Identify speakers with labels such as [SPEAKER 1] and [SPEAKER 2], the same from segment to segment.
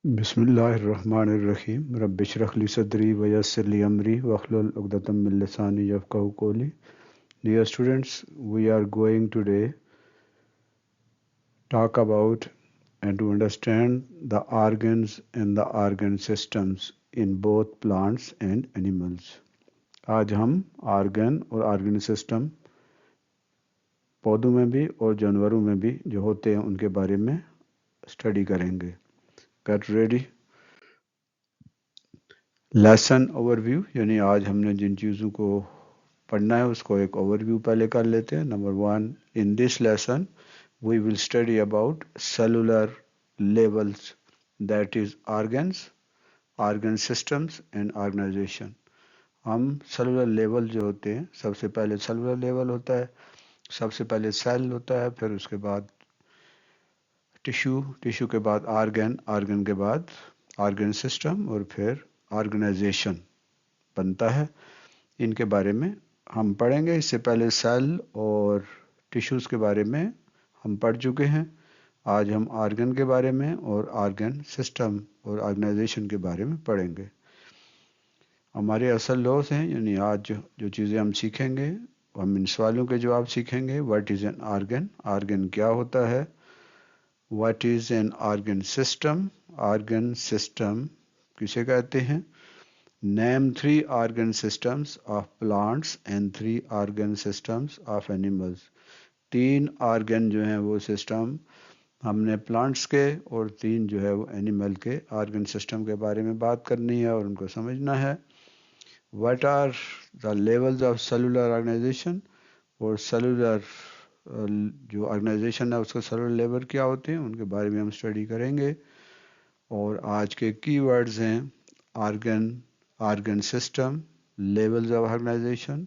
[SPEAKER 1] بسم اللہ الرحمن الرحیم رب اشرح لی صدری ویسر لی امری واحلل عقدۃ من لسانی یفقہوا قولی. Dear students, we are going today talk about and to understand the organs and the organ systems in both plants and animals. آج ہم آرگن اور آرگن سسٹم پودوں میں بھی اور جانوروں میں بھی جو ہوتے ہیں ان کے بارے میں اسٹڈی کریں گے. Get ready. لیسن اوور ویو، یعنی آج ہم نے جن چیزوں کو پڑھنا ہے اس کو ایک اوور ویو پہلے کر لیتے ہیں. Number 1، in this lesson we will study about cellular levels, that is organs, organ systems and organisation. ہم سیلولر لیول جو ہوتے ہیں، سب سے پہلے سیلولر لیول ہوتا ہے، سب سے پہلے سیل ہوتا ہے، پھر اس کے بعد ٹیشو، ٹیشو کے بعد آرگن، آرگن کے بعد آرگن سسٹم، اور پھر آرگنائزیشن بنتا ہے. ان کے بارے میں ہم پڑھیں گے. اس سے پہلے سیل اور ٹیشوز کے بارے میں ہم پڑھ چکے ہیں. آج ہم آرگن کے بارے میں اور آرگن سسٹم اور آرگنائزیشن کے بارے میں پڑھیں گے. ہمارے اصل لوز ہیں، یعنی آج جو چیزیں ہم سیکھیں گے ہم ان سوالوں کے جواب سیکھیں گے. What is an organ, organ کیا ہوتا ہے. What is an organ system, organ system کسے کہتے ہیں. نیم 3 organ systems of plants and 3 organ systems of animals. 3 organ جو ہیں وہ سسٹم ہم نے پلانٹس کے، اور 3 جو ہے وہ اینیمل کے آرگن سسٹم کے بارے میں بات کرنی ہے اور ان کو سمجھنا ہے. What are the levels of cellular organisation, اور سیلولر جو آرگنائزیشن ہے اس کا سیلولر لیول کیا ہوتے ہیں ان کے بارے میں ہم اسٹڈی کریں گے. اور آج کے کی ورڈز ہیں organ, organ system, levels of organisation,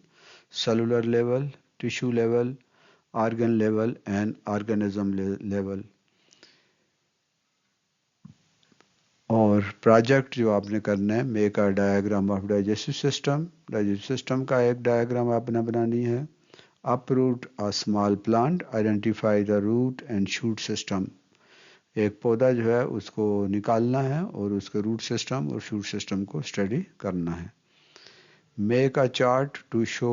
[SPEAKER 1] cellular level, tissue level, organ level and organism level. اور پروجیکٹ جو آپ نے کرنا ہے، make a diagram of digestive system. Digestive system کا ایک ڈائیگرام آپ نے بنانی ہے. Uproot a small plant, identify the root and shoot system. ایک پودا جو ہے اس کو نکالنا ہے اور اس کے روٹ سسٹم اور شوٹ سسٹم کو اسٹڈی کرنا ہے. Make a chart to show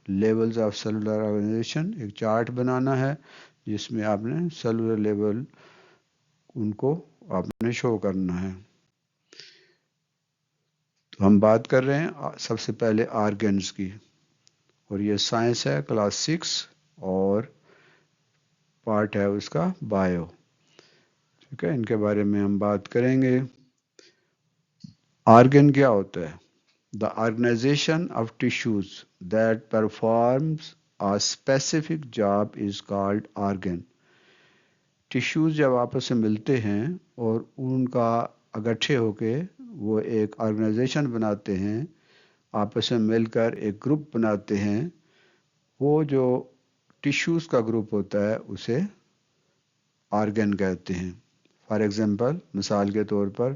[SPEAKER 1] levels of cellular organisation. ایک چارٹ بنانا ہے جس میں آپ نے سیلولر لیول ان کو آپ نے شو کرنا ہے. تو ہم بات کر رہے ہیں سب سے پہلے آرگنز کی، اور یہ سائنس ہے کلاس 6 اور پارٹ ہے اس کا بایو. ٹھیک ہے، ان کے بارے میں ہم بات کریں گے. آرگن کیا ہوتا ہے. The organization of tissues that performs a specific job is called organ. Tissues جب آپس سے ملتے ہیں اور ان کا اکٹھے ہو کے وہ ایک آرگنائزیشن بناتے ہیں، آپس میں مل کر ایک گروپ بناتے ہیں، وہ جو ٹیشوز کا گروپ ہوتا ہے اسے آرگن کہتے ہیں. فار ایگزامپل، مثال کے طور پر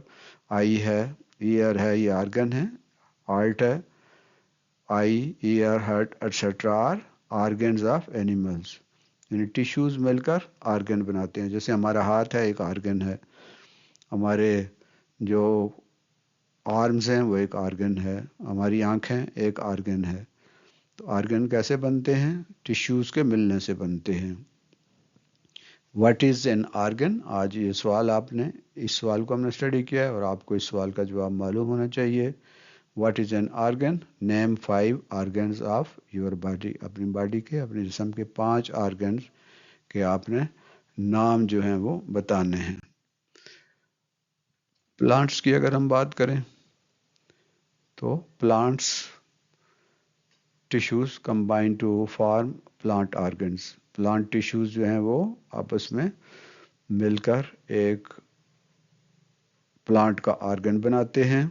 [SPEAKER 1] آئی ہے، ایئر ہے، یہ آرگن ہے. ہارٹ ہے، eye, ear, heart etcetera are organs of animals. یعنی ٹیشوز مل کر آرگن بناتے ہیں. جیسے ہمارا ہاتھ ہے، ایک آرگن ہے. ہمارے جو آرمز ہیں وہ ایک آرگن ہے. ہماری آنکھیں ایک آرگن ہے. تو آرگن کیسے بنتے ہیں؟ ٹیشوز کے ملنے سے بنتے ہیں. واٹ از این آرگن، آج یہ سوال آپ نے، اس سوال کو ہم نے اسٹڈی کیا ہے اور آپ کو اس سوال کا جواب معلوم ہونا چاہیے. What is an organ, name 5 organs of your body. اپنی باڈی کے، اپنے جسم کے 5 آرگنز کے آپ نے نام جو ہیں وہ بتانے ہیں. پلانٹس کی اگر ہم بات کریں تو plants tissues combine to form plant organs. Plant tissues جو ہیں وہ آپس میں مل کر ایک پلانٹ کا آرگن بناتے ہیں.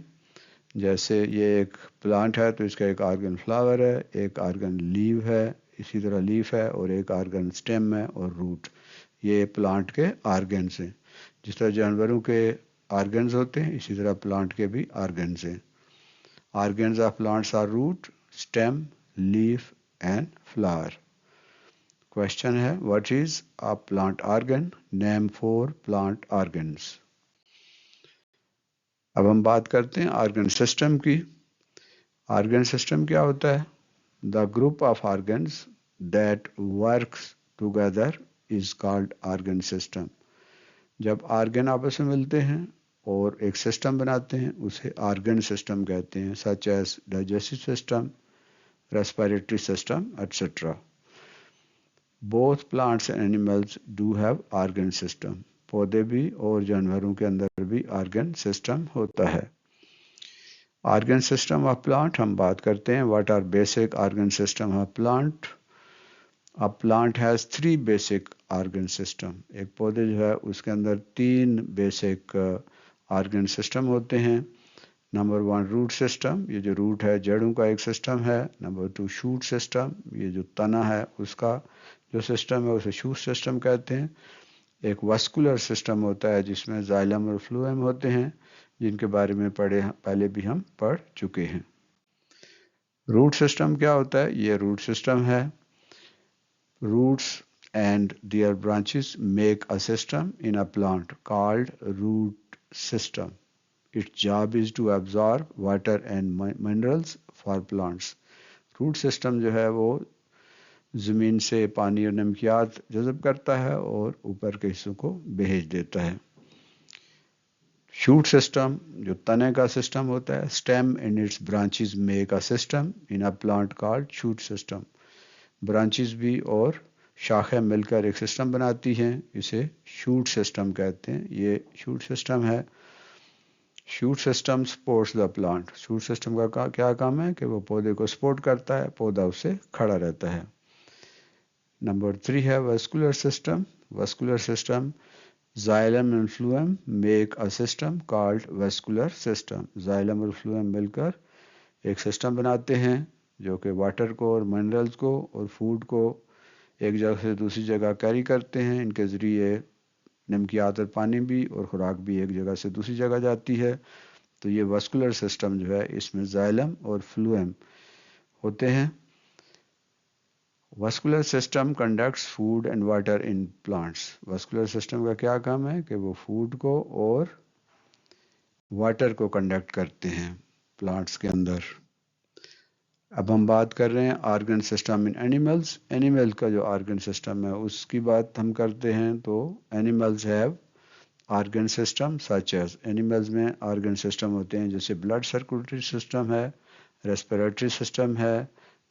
[SPEAKER 1] جیسے یہ ایک پلانٹ ہے تو اس کا ایک آرگن فلاور ہے، ایک آرگن لیو ہے، اسی طرح لیف ہے، اور ایک آرگن سٹیم ہے اور روٹ. یہ پلانٹ کے آرگنز ہیں. جس طرح جانوروں کے آرگنز ہوتے ہیں اسی طرح پلانٹ کے بھی آرگنز ہیں. Organs of plants are root, stem, leaf and flower. Question ہے what is a plant organ, name 4 plant organs. اب ہم بات کرتے ہیں آرگن سسٹم کی. آرگن سسٹم کیا ہوتا ہے؟ The group of organs that works together is called organ system. جب آرگن آپس میں ملتے ہیں اور ایک سسٹم بناتے ہیں اسے آرگن سسٹم کہتے ہیں, such as digestive system, respiratory system etcetera. Both plants and animals do have organ system. پودے بھی اور جانوروں کے اندر بھی آرگن سسٹم ہوتا ہے. آرگن سسٹم آف پلانٹ ہم بات کرتے ہیں. What are basic organ system of plant? A plant has 3 basic organ system. ایک پودے جو ہے اس کے اندر 3 بیسک آرگن سسٹم ہوتے ہیں. نمبر 1 روٹ سسٹم, یہ جو روٹ ہے جڑوں کا ایک سسٹم ہے. نمبر 2 شوٹ سسٹم, یہ جو تنا ہے اس کا جو سسٹم ہے اسے شوٹ سسٹم کہتے ہیں. ایک واسکولر سسٹم ہوتا ہے جس میں زائلم اور فلوئم ہوتے ہیں جن کے بارے میں پہلے بھی ہم پڑھ چکے ہیں. روٹ سسٹم کیا ہوتا ہے؟ یہ روٹ سسٹم ہے. Roots and their branches make a system in a plant called root system. Its job is to absorb water and minerals for plants. Root system جو ہے وہ زمین سے پانی اور نمکیات جذب کرتا ہے اور اوپر کے حصوں کو بھیج دیتا ہے. شوٹ سسٹم جو تنے کا سسٹم ہوتا ہے. stem and its branches make a system in a plant called shoot system. Branches بھی اور شاخیں مل کر ایک سسٹم بناتی ہیں, اسے شوٹ سسٹم کہتے ہیں. یہ شوٹ سسٹم ہے. Shoot system sports the planet. Shoot system کا کیا کام ہے کہ وہ پودے کو سپورٹ کرتا ہے, پودا اس سے کھڑا رہتا ہے. نمبر 3 ہے vascular system. Vascular system xylem and phloem make a system called vascular system. Xylem اور فلوئم مل کر ایک سسٹم بناتے ہیں جو کہ واٹر کو اور منرلز کو اور فوڈ کو ایک جگہ سے دوسری جگہ کیری کرتے ہیں. ان کے ذریعے نمکیات اور پانی بھی اور خوراک بھی ایک جگہ سے دوسری جگہ جاتی ہے. تو یہ واسکولر سسٹم جو ہے اس میں زائلم اور فلوئم ہوتے ہیں. Vascular system conducts food and water in plants. Vascular system کا کیا کام ہے کہ وہ فوڈ کو اور واٹر کو کنڈکٹ کرتے ہیں پلانٹس کے اندر. اب ہم بات کر رہے ہیں organ system in animals. Animal کا جو آرگن سسٹم ہے اس کی بات ہم کرتے ہیں تو animals have organ system such as. Animals میں آرگن سسٹم ہوتے ہیں جیسے بلڈ سرکولیٹری سسٹم ہے, ریسپیریٹری سسٹم ہے,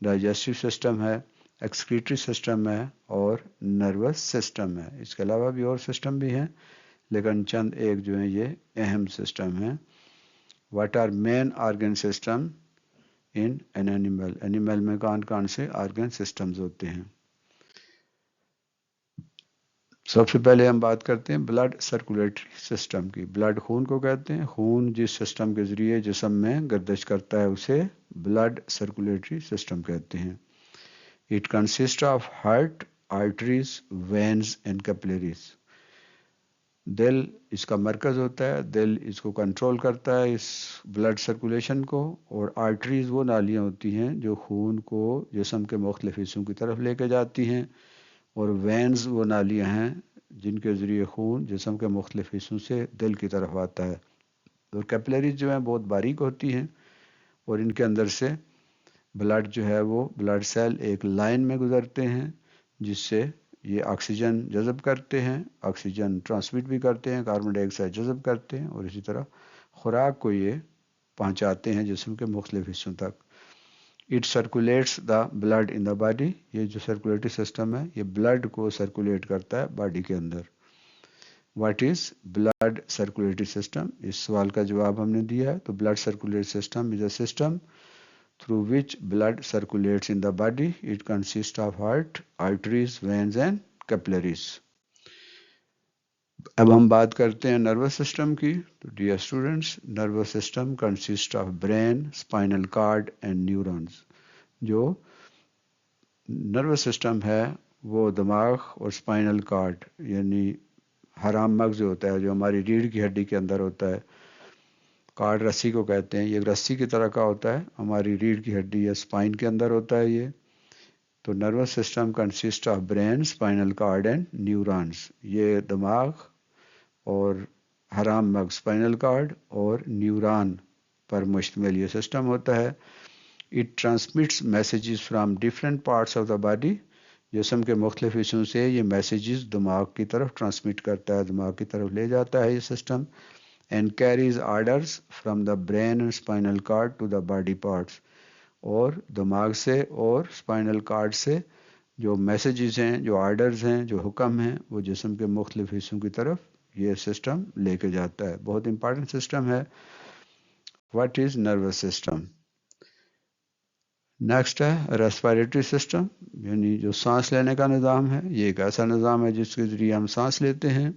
[SPEAKER 1] ڈائجسٹو سسٹم ہے, ایکسکریٹری سسٹم ہے اور نروس سسٹم ہے. اس کے علاوہ بھی اور سسٹم بھی ہیں لیکن چند ایک جو ہیں یہ اہم سسٹم ہیں. What are main organ system in an animal. Animal میں کون سے آرگن سسٹمز ہوتے ہیں؟ سب سے پہلے ہم بات کرتے ہیں بلڈ سرکولیٹری سسٹم کی. بلڈ خون کو کہتے ہیں. خون جس سسٹم کے ذریعے جسم میں گردش کرتا ہے اسے بلڈ سرکولیٹری سسٹم کہتے ہیں. It consist of heart, arteries, veins and capillaries. دل اس کا مرکز ہوتا ہے. دل اس کو کنٹرول کرتا ہے اس بلڈ سرکولیشن کو, اور آرٹریز وہ نالیاں ہوتی ہیں جو خون کو جسم کے مختلف حصوں کی طرف لے کے جاتی ہیں, اور وینز وہ نالیاں ہیں جن کے ذریعے خون جسم کے مختلف حصوں سے دل کی طرف آتا ہے. اور کیپلریز جو ہیں بہت باریک ہوتی ہیں اور ان کے اندر سے بلڈ جو ہے وہ بلڈ سیل ایک لائن میں گزرتے ہیں جس سے یہ آکسیجن جذب کرتے ہیں, آکسیجن ٹرانسمٹ بھی کرتے ہیں, کاربن ڈائی آکسائڈ جذب کرتے ہیں, اور اسی طرح خوراک کو یہ پہنچاتے ہیں جسم کے مختلف حصوں تک. It circulates the blood in the body. یہ جو سرکولیٹری سسٹم ہے یہ بلڈ کو سرکولیٹ کرتا ہے باڈی کے اندر. What is blood circulatory system? اس سوال کا جواب ہم نے دیا ہے. تو blood circulatory system is a system through which blood circulates in the body. It consists of heart, arteries, veins and capillaries. اب ہم بات کرتے ہیں نروس سسٹم کی. تو dear students, nervous system consist of brain, spinal cord and neurons. جو nervous system ہے وہ دماغ اور اسپائنل کارڈ یعنی حرام مغز ہوتا ہے جو ہماری ریڑھ کی ہڈی کے اندر ہوتا ہے. کارڈ رسی کو کہتے ہیں. یہ رسی کی طرح کا ہوتا ہے, ہماری ریڑھ کی ہڈی یا اسپائن کے اندر ہوتا ہے یہ. تو nervous system consist of brain, spinal cord and neurons. یہ دماغ اور حرام مغز اسپائنل کارڈ اور نیوران پر مشتمل یہ سسٹم ہوتا ہے. It transmits messages from different parts of the body. جسم کے مختلف حصوں سے یہ میسیجز دماغ کی طرف ٹرانسمٹ کرتا ہے، دماغ کی طرف لے جاتا ہے یہ system. And carries orders from the brain and spinal cord to the body parts. اور دماغ سے اور اسپائنل کارڈ سے جو میسیجز ہیں، جو آرڈرز ہیں، جو حکم ہیں، وہ جسم کے مختلف حصوں کی طرف یہ سسٹم لے کے جاتا ہے. بہت امپارٹنٹ سسٹم ہے. What is nervous system? Next ہے ریسپیریٹری سسٹم، یعنی جو سانس لینے کا نظام ہے. یہ ایک ایسا نظام ہے جس کے ذریعے ہم سانس لیتے ہیں.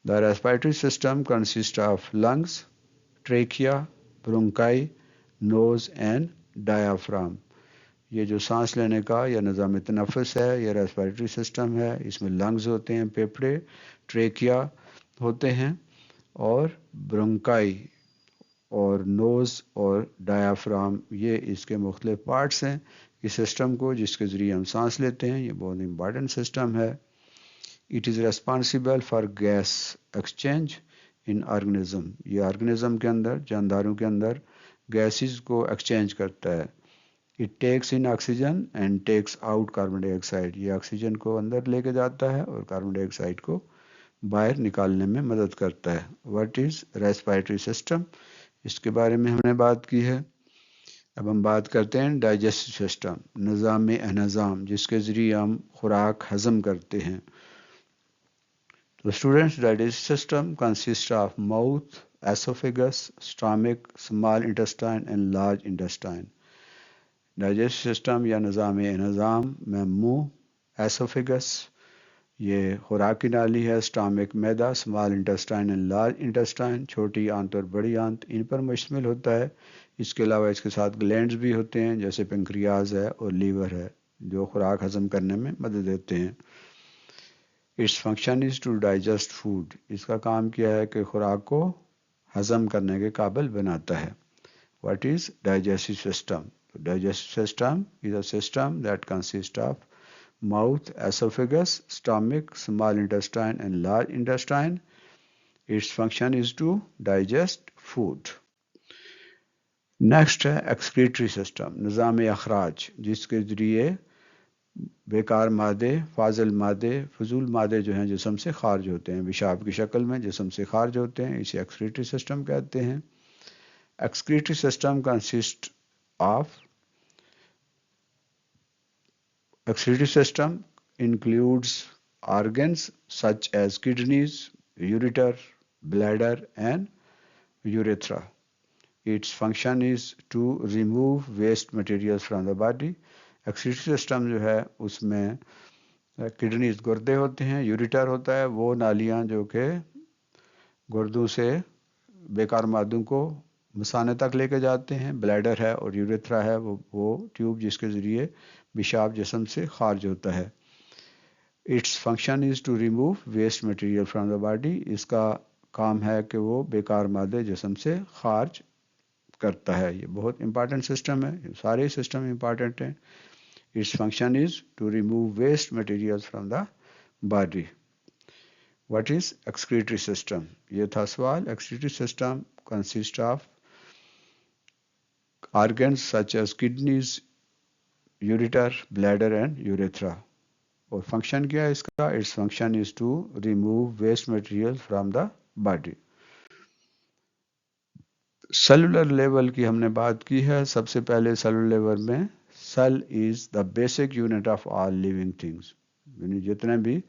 [SPEAKER 1] The respiratory system consist of lungs, trachea, bronchi, nose and diaphragm. یہ جو سانس لینے کا یا نظام تنفس ہے، یہ ریسپیریٹری سسٹم ہے. اس میں لنگز ہوتے ہیں، پھیپھڑے، ٹریکیا ہوتے ہیں، اور برونکائی اور نوز اور ڈایافرام یہ اس کے مختلف پارٹس ہیں اس سسٹم کو جس کے ذریعے ہم سانس لیتے ہیں. یہ بہت امپارٹنٹ سسٹم ہے. It is responsible for gas exchange in organism. یہ آرگنزم کے اندر، جانداروں کے اندر گیسز کو ایکسچینج کرتا ہے. It takes in oxygen and takes out carbon dye oxide. یہ آکسیجن کو اندر لے کے جاتا ہے اور کاربن ڈائی آکسائڈ کو باہر نکالنے میں مدد کرتا ہے. What is respiratory system? اس کے بارے میں ہم نے بات کی ہے. اب ہم بات کرتے ہیں ڈائجسٹو سسٹم، نظام انہضام، جس کے ذریعے ہم خوراک ہضم کرتے ہیں. تو students, digestive system consist of mouth, oesophagus, stomach, small intestine and large intestine. Digestive system یا نظام انہضام میں منہ، ایسوفیگس یہ خوراک کی نالی ہے، اسٹامک معدہ، small intestine and large intestine چھوٹی آنت اور بڑی آنت، ان پر مشتمل ہوتا ہے. اس کے علاوہ اس کے ساتھ گلینڈز بھی ہوتے ہیں جیسے پنکریاز ہے اور لیور ہے جو خوراک ہضم کرنے میں مدد دیتے ہیں. Its function is to digest food. اس کا کام کیا ہے کہ خوراک کو ہضم کرنے کے قابل بناتا ہے. What is digestive system? Digestive system is a system that consist of mouth, esophagus, stomach, small intestine and large intestine. Its function is to digest food. Next ہے excretory system، نظام اخراج، جس کے ذریعے بیکار مادے، فاضل مادے، فضول مادے جو ہیں جسم سے خارج ہوتے ہیں، پیشاب کی شکل میں جسم سے خارج ہوتے ہیں. اسے excretory system کہتے ہیں. excretory system consists of Excretory system includes organs such as kidneys, ureter, bladder and urethra. Its function is to remove waste materials from the body. Excretory system جو ہے اس میں کڈنیز گردے ہوتے ہیں، یوریٹر ہوتا ہے وہ نالیاں جو کہ گردوں سے بیکار مادوں کو مثانے تک لے کے جاتے ہیں، بلیڈر ہے، اور یوریتھرا ہے وہ ٹیوب جس کے ذریعے پیشاب جسم سے خارج ہوتا ہے. Its function is to remove waste material from the body. اس کا کام ہے کہ وہ بیکار مادے جسم سے خارج کرتا ہے. یہ بہت امپارٹنٹ سسٹم ہے، یہ سارے سسٹم امپارٹنٹ ہیں. Its function is to remove waste material from the body. What is excretory system? یہ تھا سوال. Excretory system consist of organs such as kidneys, ureter, bladder and urethra. اور فنکشن کیا ہے اس کا؟ Its function is to remove waste material from the body. Cellular level کی ہم نے بات کی ہے. سب سے پہلے سیلولر لیول میں cell is the basic unit of all living things, یعنی جتنے بھی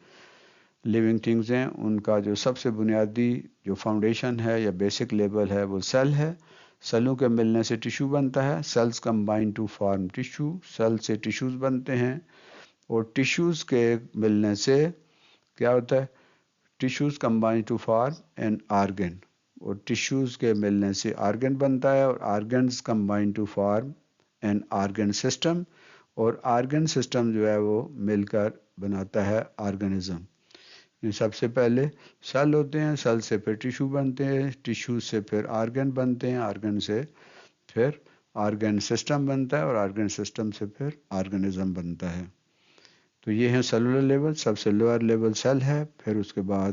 [SPEAKER 1] لیونگ تھنگز ہیں ان کا جو سب سے بنیادی جو فاؤنڈیشن ہے یا بیسک لیول ہے وہ سیل ہے. سیلوں کے ملنے سے ٹیشو بنتا ہے. Cells combine to form tissue. Cell سے ٹیشوز بنتے ہیں اور ٹیشوز کے ملنے سے کیا ہوتا ہے؟ Tissues combine to form an organ. اور ٹیشوز کے ملنے سے آرگن بنتا ہے اور organs combine to form an organ system. اور آرگن سسٹم جو ہے وہ مل کر بناتا ہے آرگنزم. سب سے پہلے سیل ہوتے ہیں، سیل سے پھر ٹیشو بنتے ہیں، ٹیشو سے پھر آرگن بنتے ہیں، آرگن سے پھر آرگن سسٹم بنتا ہے اور آرگن سسٹم سے پھر آرگنزم بنتا ہے. تو یہ ہے سیلولر لیول. سب سے لوئر لیول سیل ہے، پھر اس کے بعد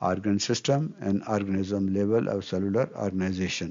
[SPEAKER 1] organ system and organism level of cellular organization।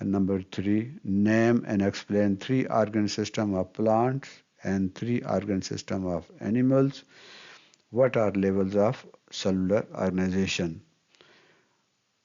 [SPEAKER 1] and number 3 name and explain 3 organ system of plants and 3 organ system of animals. What are levels of cellular organization?